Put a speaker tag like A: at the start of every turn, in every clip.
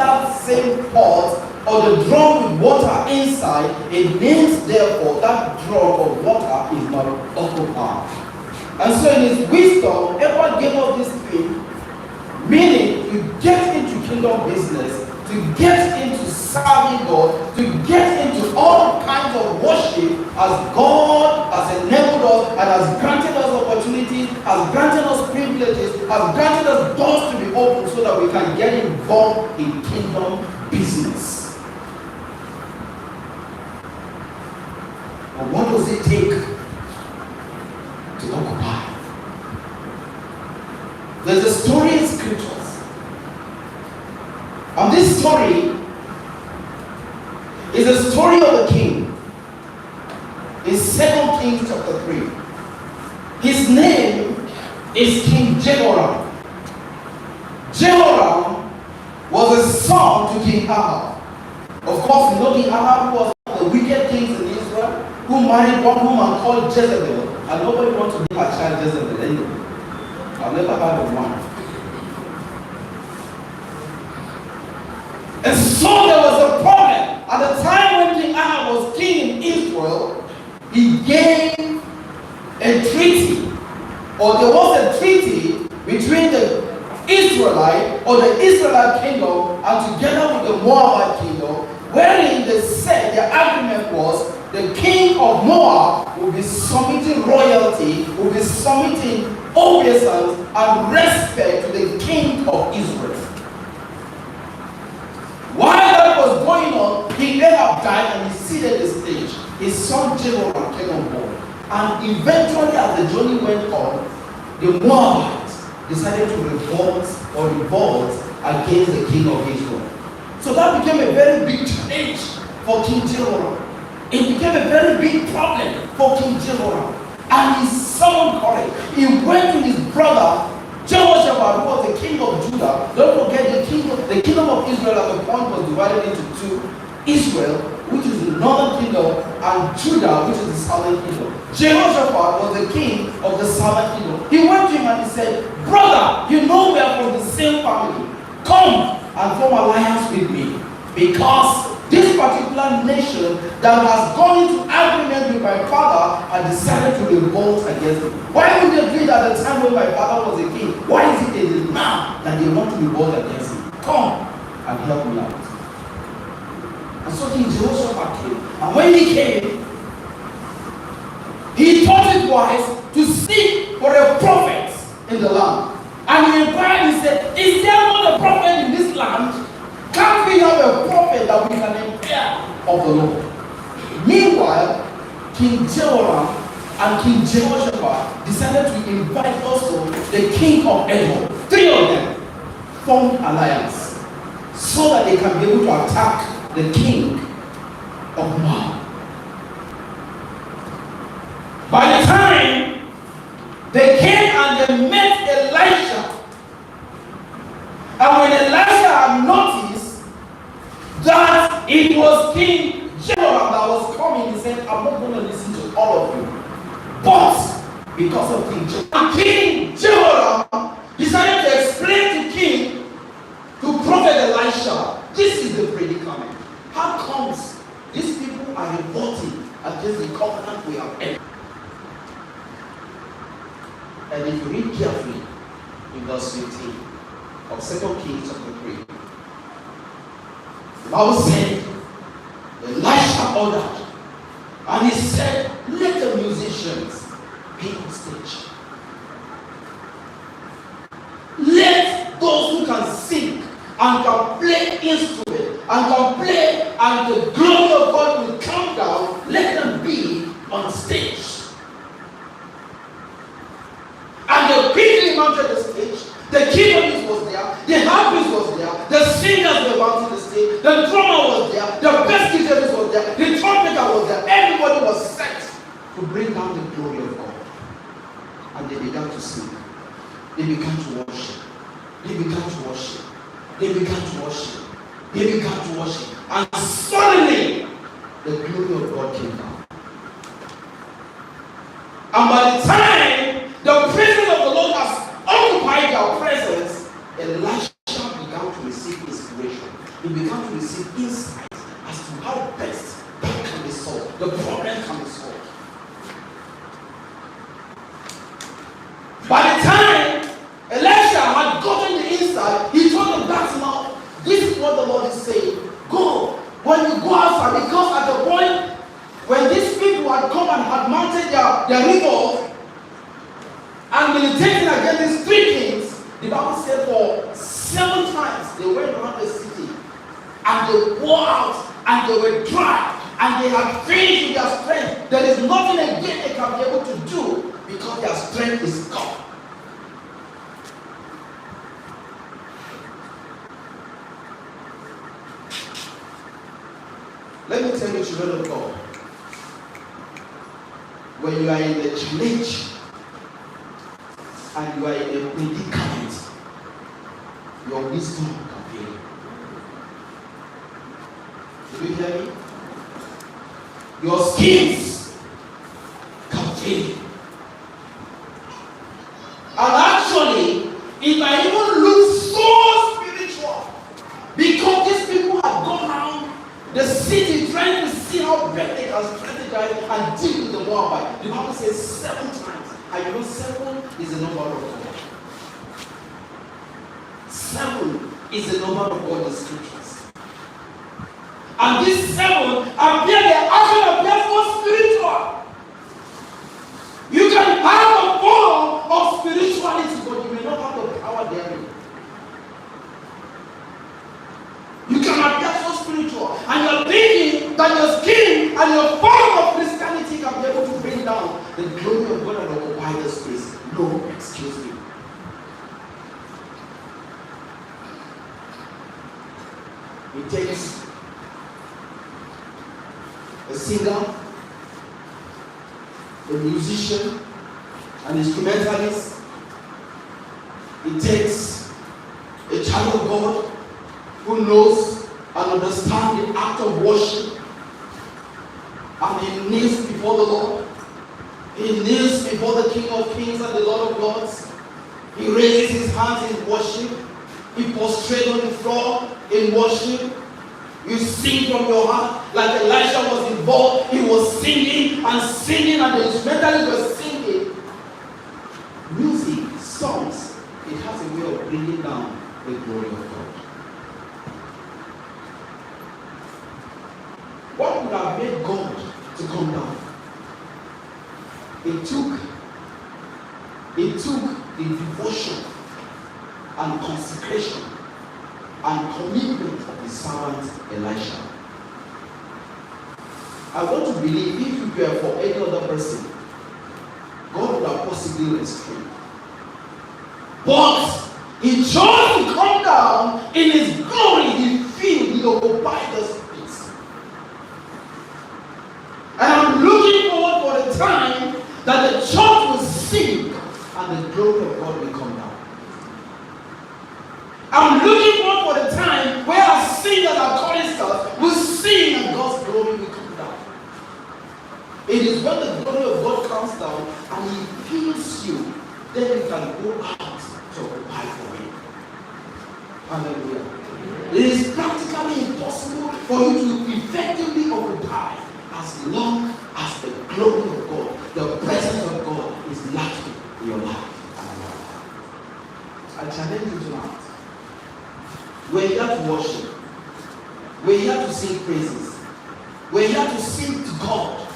A: that same pot or the drum with water inside, it means therefore that drum of water is not occupied. And so in his wisdom, Edward gave us this thing, meaning to get into kingdom business, to get into serving God, to get into all kinds of worship as God has enabled us and has granted us opportunities, has granted us privileges, has granted us doors to be opened so that we can get involved in kingdom business. But what does it take to occupy? There's a story in scriptures. And this story is a story of a king in 2 Kings chapter 3. His name is King Jehoram. Jehoram was a son to King Ahab. Of course, you know King Ahab was one of the wicked kings in Israel who married one woman called Jezebel. And nobody wants to be a child Jezebel anyway. I've never heard of one. And so there was a problem. At the time when King Ahab was king in Israel, he gave a treaty, or there was a treaty between the Israelite or the Israelite kingdom and together with the Moabite kingdom, wherein they said the agreement was the king of Moab will be submitting royalty, will be submitting obeisance and respect to the king of Israel. While that was going on, King Ahab died and he seated the stage. His son Jehoram came on board. And eventually, as the journey went on, the Moabites decided to revolt against the king of Israel. So that became a very big challenge for King Jehoram. It became a very big problem for King Jehoram. And he summoned courage. He went to his brother Jehoshaphat, who was the king of Judah. Don't forget the kingdom of Israel at the point was divided into two. Israel, which is the northern kingdom, and Judah, which is the southern kingdom. Jehoshaphat was the king of the southern kingdom. He went to him and he said, brother, you know we are from the same family. Come and form alliance with me. Because this particular nation that has gone into agreement with my father and decided to revolt against him. Why would they do it at the time when my father was a king? Why is it now that they want to revolt against him? Come and help me out. And so King Jehoshaphat came. And when he came, he told his wives to seek for a prophet in the land. And he inquired, he said, is there not a prophet in this land? Can't we have a prophet that we can inquire of the Lord? Meanwhile, King Jehoram and King Jehoshaphat decided to invite also the king of Edom. Three of them formed alliance so that they can be able to attack the king of Moab. By the time they came and they met Elisha, and when Elisha had noticed that it was King Jehoram that was coming, he said, I'm not going to listen to all of you. But because of King Jehoram decided to explain to Prophet Elisha, this is the predicament. How comes these people are revolting against the covenant we have entered? And if you read carefully in verse 15 of 2 Kings chapter 3, the Bible said, Elisha ordered, and he said, let the musicians be on stage. Let those who can sing and can play instruments and can play and the glory of God will come down, let them be on stage. And they quickly mounted the stage. The keyboardist was there, the harpist was there, the singers were mounting the stage, the drummer was there, the bass guitarist was there, the trumpeter was there. Everybody was set to bring down the glory of God. And they began to sing. They began to worship. They began to worship. They began to worship. They began to worship. And suddenly, the glory of God came down. And by the time the presence of the Lord has occupied their presence, Elisha began to receive receive inspiration. He began to receive insight as to how best that can be solved. The problem can be solved. By the time Elisha had gotten the insight, he told him, that's now, this is what the Lord is saying. Go. When you go outside, because at the point when these people had come and had mounted their revolt and militating against these three kings, the Bible said for 7 times they went around the city and they wore out and they were dry and they had finished with their strength. There is nothing again they can be able to do because their strength is gone. Let me tell you, children of God, when you are in a challenge and you are in a predicament, your wisdom can fail. Did you hear me? Your skills can fail. And actually, it might even look so spiritual because these people have gone around the city trying to see how best they can strategize and deal with the Moabite. The Bible says 7 times. And you know 7 is the number of God. 7 is the number of God in the scriptures. And this 7 appear, the action appears more spiritual. You can have a form of spirituality, but you may not have the power therein. You can appear so spiritual, and you're thinking that your skin and your form of Christianity can be able to bring down the glory of God and occupy the space. No, excuse me. It takes a singer, a musician, an instrumentalist. It takes a child of God who knows and understands the act of worship, and he kneels before the Lord. He kneels before the King of Kings and the Lord of Lords. He raises his hands in worship. He prostrates on the floor in worship. You sing from your heart like Elisha was involved. He was singing and singing, and the instrumentalists were singing. Music, songs, it has a way of bringing down the glory of God. What would have made God to come down? It took the devotion and consecration and commitment of the servant Elisha. I want to believe if you were for any other person, God would have possibly restrained. But he chose to come down in his glory. He filled, he occupied the space. And I'm looking forward for the time that the church will sing and the glory of God will come down. I'm looking forward for the time where our singers and choristers will sing and God's glory will come down. It is when the glory of God comes down and he fills you, then you can go out to occupy for him. Hallelujah. It is practically impossible for you to effectively occupy as long as the glory of God, the presence of God is lacking in your life. I challenge you tonight. We're here to worship. We're here to sing praises. We're here to sing to God.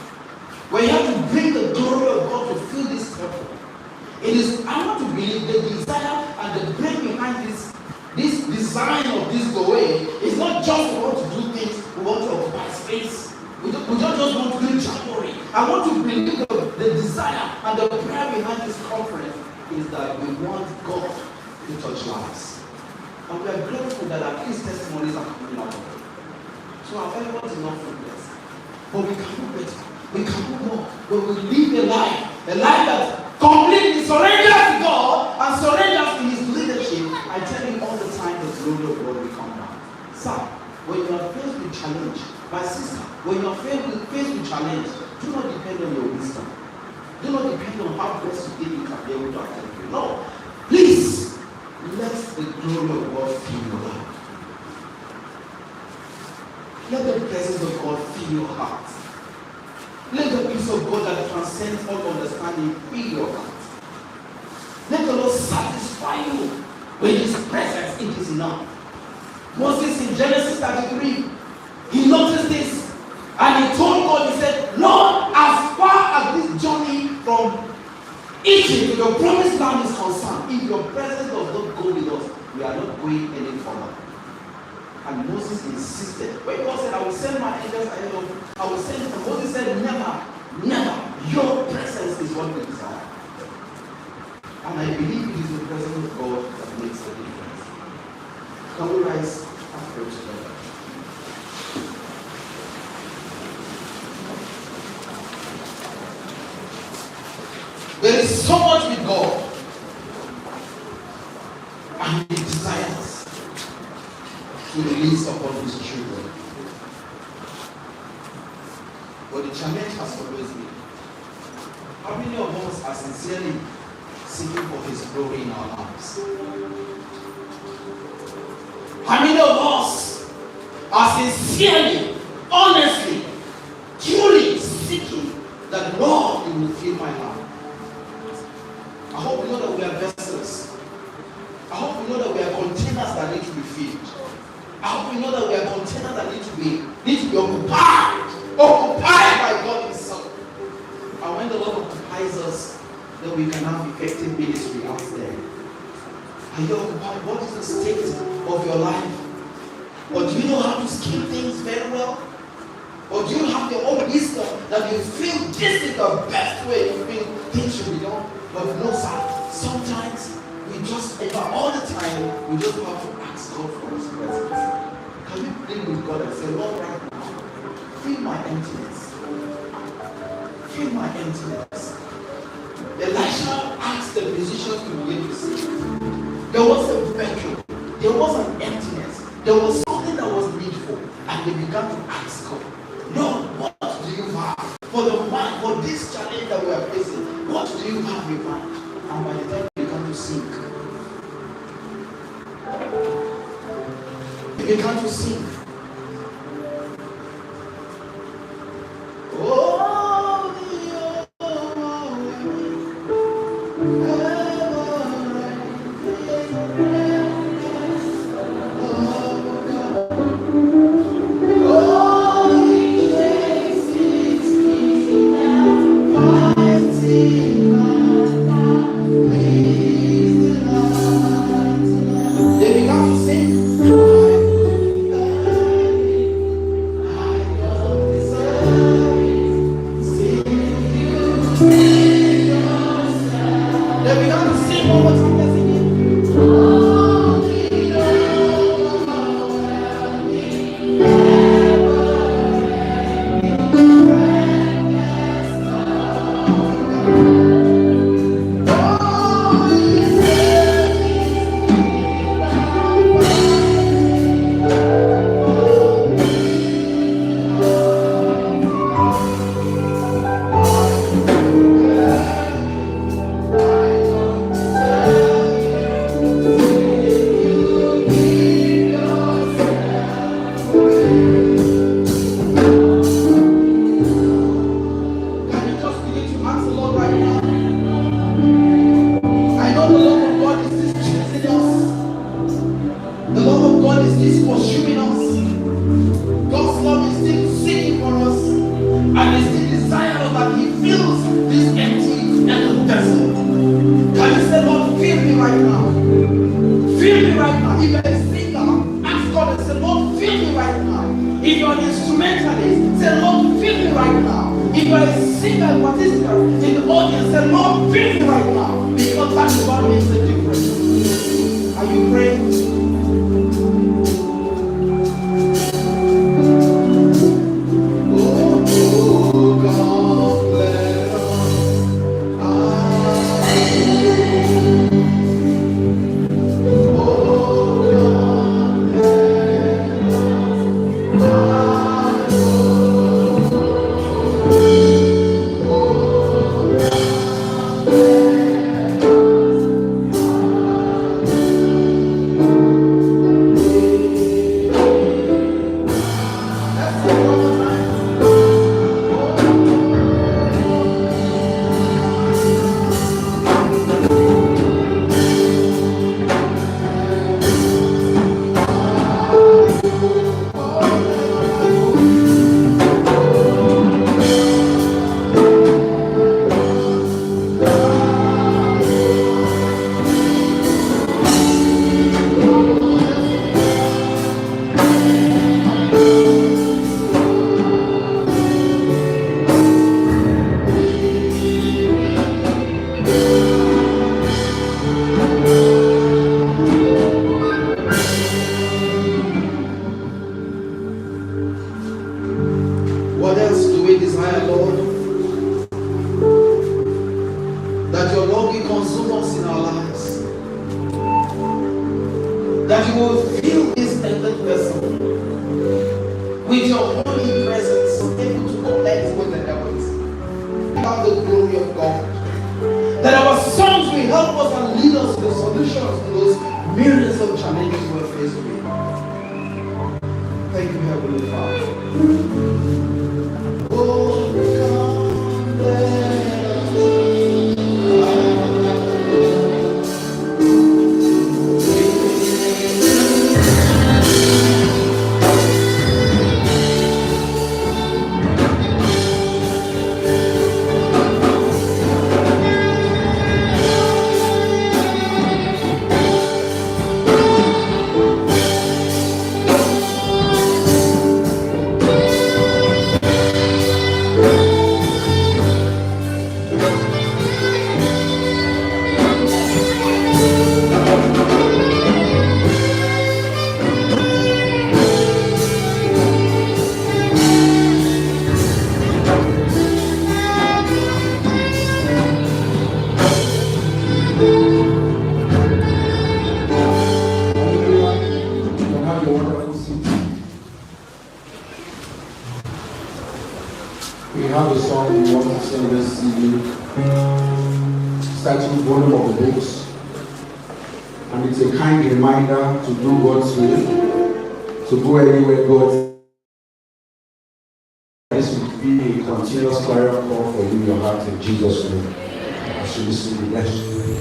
A: We're here to bring the glory of God to fill this temple. It is, I want to believe, the desire and the brain behind this design of this doorway is not just we want to do things, we want to occupy space. We don't just want to do jamboree. I want to believe the desire and the prayer behind this conference is that we want God to touch lives. And we are grateful that at least testimonies are coming out of it. So our everyone is not fruitless. But we can do better. We can do more. When we live a life that completely surrenders to God and surrenders to his leadership, I tell you all the time the glory of God will come down. Sir, when you are faced with challenge, my sister, when you are faced with challenge, do not depend on your wisdom. Do not depend on how best you think you can be able to attend to it. No. Please, let the glory of God fill your life. Let the presence of God fill your heart. Let the peace of God that transcends all understanding fill your heart. Let the Lord satisfy you with His presence. It is enough. Moses in Genesis 33, he noticed this and he told God, he said, Lord, as far as this journey from Egypt to the promised land is concerned, if your presence does not go with us, we are not going any further. And Moses insisted. When God said, I will send my angels ahead of you, I will send them. Moses said, never, never. Your presence is what we desire. And I believe it is the presence of God that makes the difference. Can we rise and pray together? There is so much with God, and He desires to release upon His children. But the challenge has always been, how many of us are sincerely seeking for His glory in our lives? How many of us are sincerely, honestly, truly seeking that, Lord, You will fill my heart? I hope you know that we are vessels. I hope you know that we are containers that need to be filled. I hope you know that we are containers that need to be occupied by God Himself. And when the Lord occupies us, then we can have effective ministry out there. Are you occupied? What is the state of your life? Or do you know how to scheme things very well? Or do you have your own wisdom that you feel this is the best way you feel things should be done? But no, sir. Sometimes we just, all the time, we just have to ask God for His presence. Can we plead with God and say, Lord, right now, fill my emptiness. Fill my emptiness. Elisha asked the musicians to begin to sing. There was a vacuum. There was an emptiness. There was something that was needful. And they began to ask God, Lord, what do you have for the man, for this challenge that we are facing? What do you have in mind? And by the time they began to sing, they began to sing. we desire, Lord, that your love will consume us in our lives. That you will fill this empty vessel with your holy presence, able to connect with the heavens. Have the glory of God. That our songs will help us and lead us to the solutions to those millions of challenges we're faced with. Thank you, Heavenly Father. Oh, come, let
B: we have a song we want to sing this evening, starting volume of the books, and it's a kind reminder to do God's will, to go anywhere God. This will be a continuous clarion call for you in your heart in Jesus' name. As you listen, be blessed.